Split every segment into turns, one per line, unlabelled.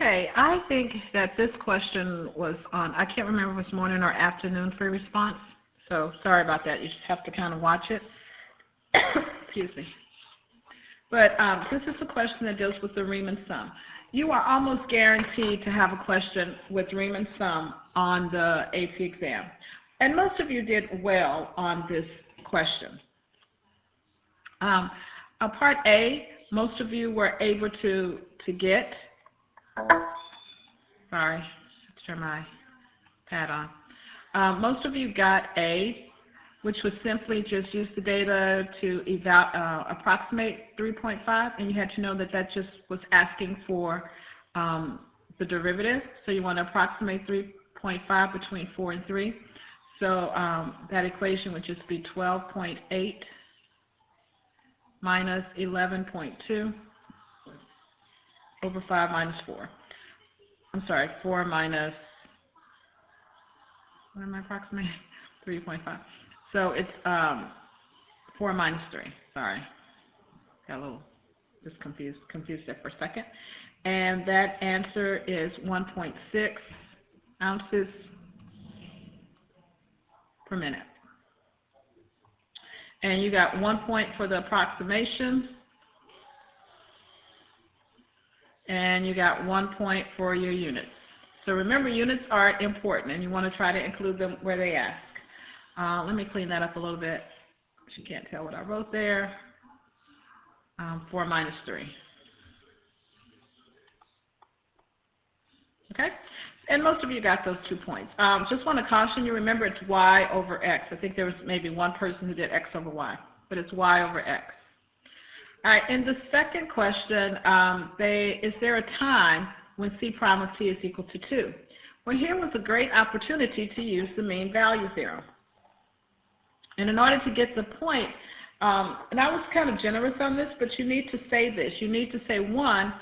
Okay, I think that this question was on, I can't remember if it was morning or afternoon for response, so sorry about that. You just have to kind of watch it. Excuse me. But this is a question that deals with the Riemann sum. You are almost guaranteed to have a question with Riemann sum on the AP exam. And most of you did well on this question. Part A, most of you were able to get. Sorry, let's turn my pad on. Most of you got A, which was simply just use the data to approximate 3.5, and you had to know that that just was asking for the derivative. So you want to approximate 3.5 between 4 and 3. So that equation would just be 12.8 minus 11.2 over 5 minus 4. I'm sorry, 4 minus, what am I approximating? 3.5. So it's 4 minus 3. Sorry. Got a little just confused there for a second. And that answer is 1.6 ounces per minute. And you got 1 point for the approximation. And you got 1 point for your units. So remember, units are important, and you want to try to include them where they ask. Let me clean that up a little bit. You can't tell what I wrote there. 4 minus 3. Okay? And most of you got those 2 points. Just want to caution you, remember it's y over x. I think there was maybe one person who did x over y, but it's y over x. All right, in the second question, is there a time when C prime of t is equal to 2? Well, here was a great opportunity to use the mean value theorem. And in order to get the point, and I was kind of generous on this, but you need to say this. You need to say, one,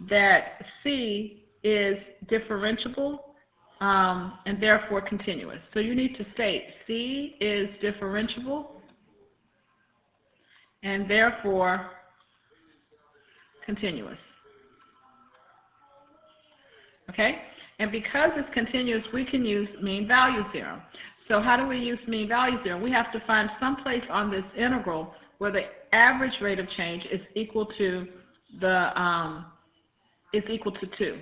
that C is differentiable and therefore continuous. So you need to state C is differentiable and therefore continuous. Okay? And because it's continuous, we can use mean value theorem. So how do we use mean value theorem? We have to find some place on this integral where the average rate of change is equal to 2.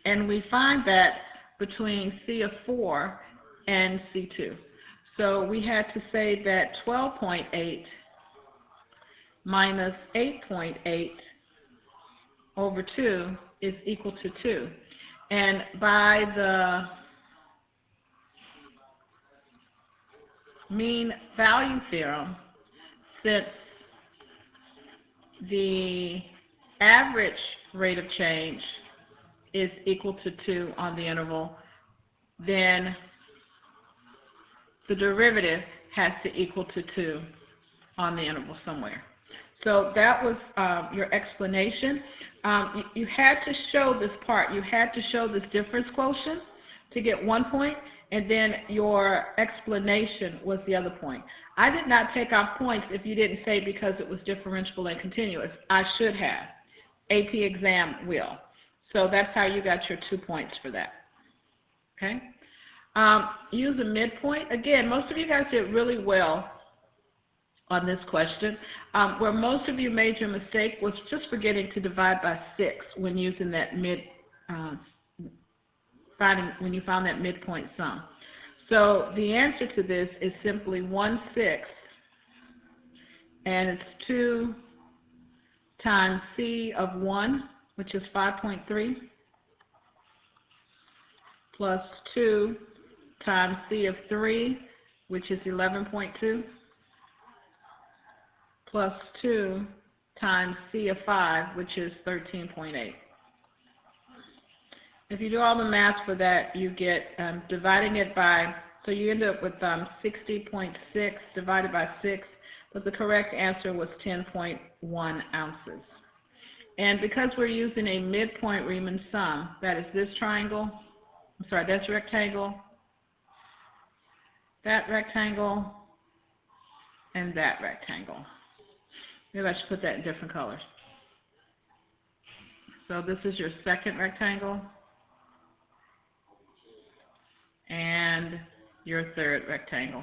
And we find that between C of 4 and C2. So we had to say that 12.8 minus 8.8 over 2 is equal to 2. And by the mean value theorem, since the average rate of change is equal to 2 on the interval, then the derivative has to equal to 2 on the interval somewhere. So that was your explanation. You had to show this part. You had to show this difference quotient to get 1 point, and then your explanation was the other point. I did not take off points if you didn't say because it was differentiable and continuous. I should have. AP exam will. So that's how you got your 2 points for that. Okay? Use a midpoint. Again, most of you guys did really well on this question. Where most of you made your mistake was just forgetting to divide by 6 when using that when you found that midpoint sum. So the answer to this is simply 1/6, and it's 2 times C of 1, which is 5.3, plus 2 times C of 3, which is 11.2, plus 2 times C of 5, which is 13.8. If you do all the math for that, you get dividing it by, so you end up with 60.6 divided by 6, but the correct answer was 10.1 ounces. And because we're using a midpoint Riemann sum, that is this triangle, I'm sorry, that's rectangle, that rectangle, and that rectangle. Maybe I should put that in different colors. So this is your second rectangle and your third rectangle.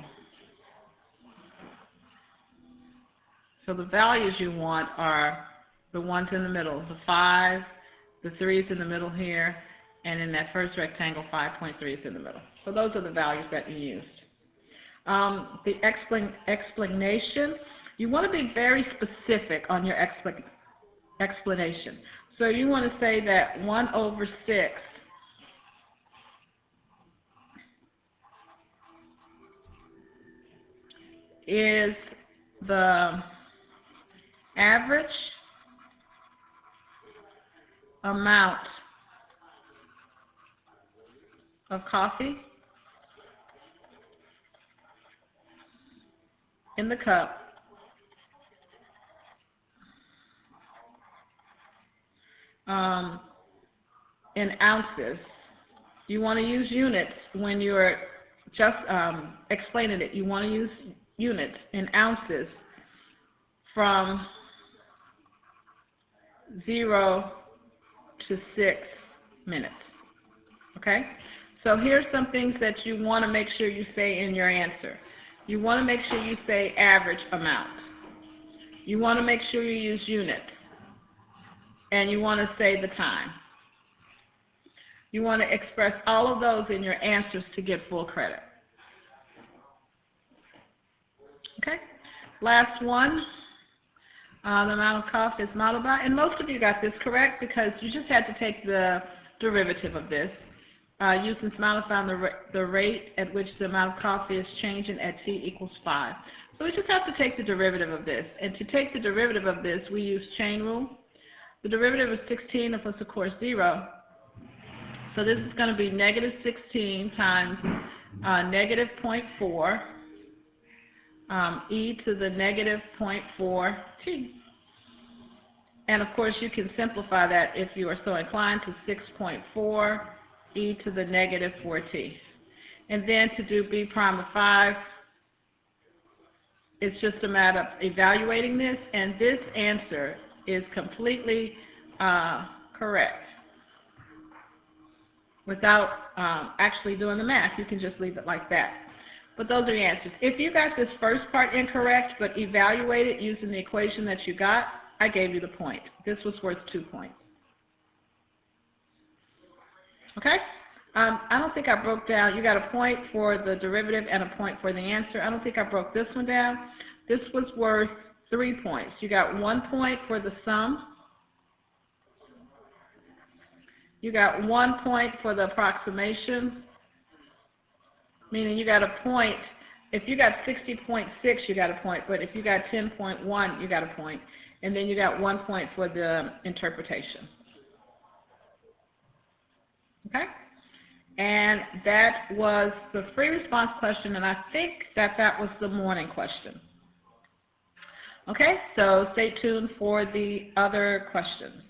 So the values you want are the ones in the middle, the 5, the 3's in the middle here, and in that first rectangle, 5.3 is in the middle. So those are the values that you used. The explanation, you want to be very specific on your explanation. So you want to say that 1 over 6 is the average amount of coffee in the cup in ounces. You want to use units when you're just explaining it. You want to use units in ounces from 0 to 6 minutes. Okay? So here's some things that you want to make sure you say in your answer. You want to make sure you say average amount. You want to make sure you use units. And you want to say the time. You want to express all of those in your answers to get full credit. Okay? Last one. The amount of coffee is modeled by, and most of you got this correct because you just had to take the derivative of this. Using Smiley found the rate at which the amount of coffee is changing at t equals 5. So we just have to take the derivative of this. And to take the derivative of this, we use chain rule. The derivative of 16 is, of course, 0. So this is going to be negative 16 times negative 0.4 e to the negative 0.4 t. And of course, you can simplify that if you are so inclined to 6.4 e to the negative 4t. And then to do b prime of 5, it's just a matter of evaluating this, and this answer is completely correct. Without actually doing the math, you can just leave it like that. But those are the answers. If you got this first part incorrect but evaluated using the equation that you got, I gave you the point. This was worth 2 points. Okay? I don't think I broke down. You got a point for the derivative and a point for the answer. I don't think I broke this one down. This was worth 3 points. You got 1 point for the sum. You got 1 point for the approximation, meaning you got a point. If you got 60.6, you got a point, but if you got 10.1, you got a point. And then you got 1 point for the interpretation. Okay? And that was the free response question, and I think that was the morning question. Okay, so stay tuned for the other questions.